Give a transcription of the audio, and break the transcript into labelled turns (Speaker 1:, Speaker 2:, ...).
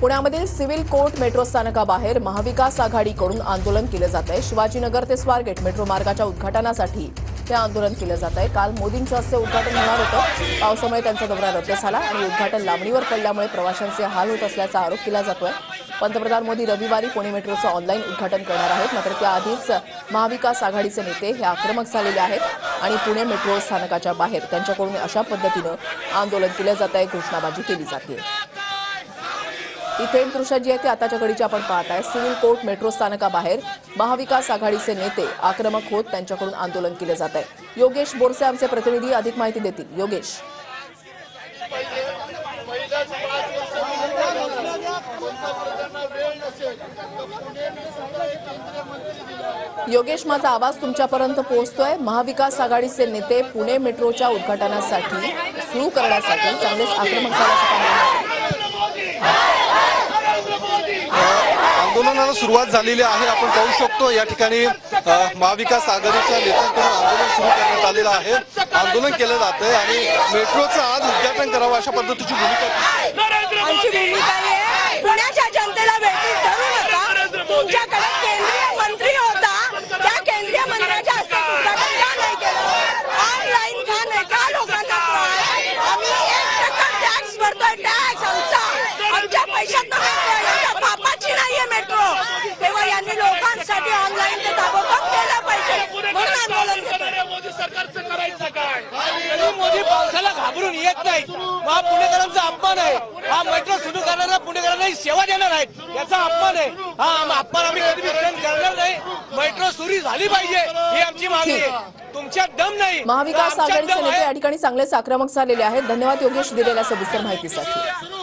Speaker 1: पुण्यामधील civil court metro स्थानकाबाहेर महाविकास आघाडीकडून आंदोलन केलं जात आहे। शिवाजीनगर ते स्वारगेट मेट्रो मार्गाच्या उद्घाटनासाठी हे आंदोलन केलं जात आहे। काल मोदींच्या हस्ते उद्घाटन होणार होतं, पावसामुळे त्यांचा दौरा रद्द झाला आणि उद्घाटन लांबणीवर पडल्यामुळे प्रवाशांचे हाल होत असल्याचा आरोप केला जातोय। पंतप्रधान मोदी रविवारी पुणे मेट्रोचं ऑनलाईन उद्घाटन करणार आहेत, मात्र त्याआधीच महाविकास आघाडीचे नेते हे आक्रमक झालेले आहेत आणि पुणे मेट्रो स्थानकाच्या बाहेर त्यांच्याकडून अशा पद्धतीनं आंदोलन केलं जात आहे, घोषणाबाजी केली जाते। इथे दृश्य जी आहे ती आताच्या घडीची आपण पाहताय। सिव्हिल कोर्ट मेट्रो स्थानकाबाहेर महाविकास आघाडीचे नेते आक्रमक होत त्यांच्याकडून आंदोलन केले जात आहे। योगेश बोरसे आमचे प्रतिनिधी अधिक माहिती देतील। योगेश, माझा आवाज तुमच्यापर्यंत पोहोचतोय। महाविकास आघाडीचे नेते पुणे मेट्रोच्या उद्घाटनासाठी सुरू करण्यासाठी चांगलेच आक्रमक झाल्याचं
Speaker 2: आंदोलनाला सुरुवात झालेली आहे। आपण पाहू शकतो या ठिकाणी महाविकास आघाडीच्या नेत्यांकडून आंदोलन सुरू करण्यात आलेलं आहे। आंदोलन केलं जातंय आणि मेट्रोचं आज उद्घाटन करावं अशा पद्धतीची भूमिका
Speaker 3: आमची भूमिका आहे। पुण्याच्या जनतेला वेठीस धरू नका। तुमच्याकडे केंद्रीय मंत्री होता, त्या केंद्रीय मंत्र्याच्या हस्ते उद्घाटन का नाही केलं? ऑनलाईन का नाही? का लोकांना त्रास? आम्ही 1% टॅक्स भरतोय, टॅक्स आमच्या पैशात बापाची नाहीये मेट्रो। तेव्हा यांनी लोकांसाठी ऑनलाईन ते ताबडतोब केलं पाहिजे, म्हणून आंदोलन केलं।
Speaker 4: मोदी सरकारचं करायचं काय? मोदी पावसाला घाबरून येत नाही, हा पुणेकरांचा अपमान आहे। हा मेट्रो सुरू करणारा पुणेकरांना सेवा देणार आहेत, याचा अपमान आहे। हा अपमान आम्ही कधी सहन करणार नाही। मेट्रो सुरू झाली पाहिजे ही आमची मागणी आहे। तुमच्यात दम नाही।
Speaker 1: महाविकास आघाडीचे नेते या ठिकाणी चांगलेच आक्रमक झालेले आहेत। धन्यवाद योगेश दिलेल्या सविस्तर माहितीसाठी।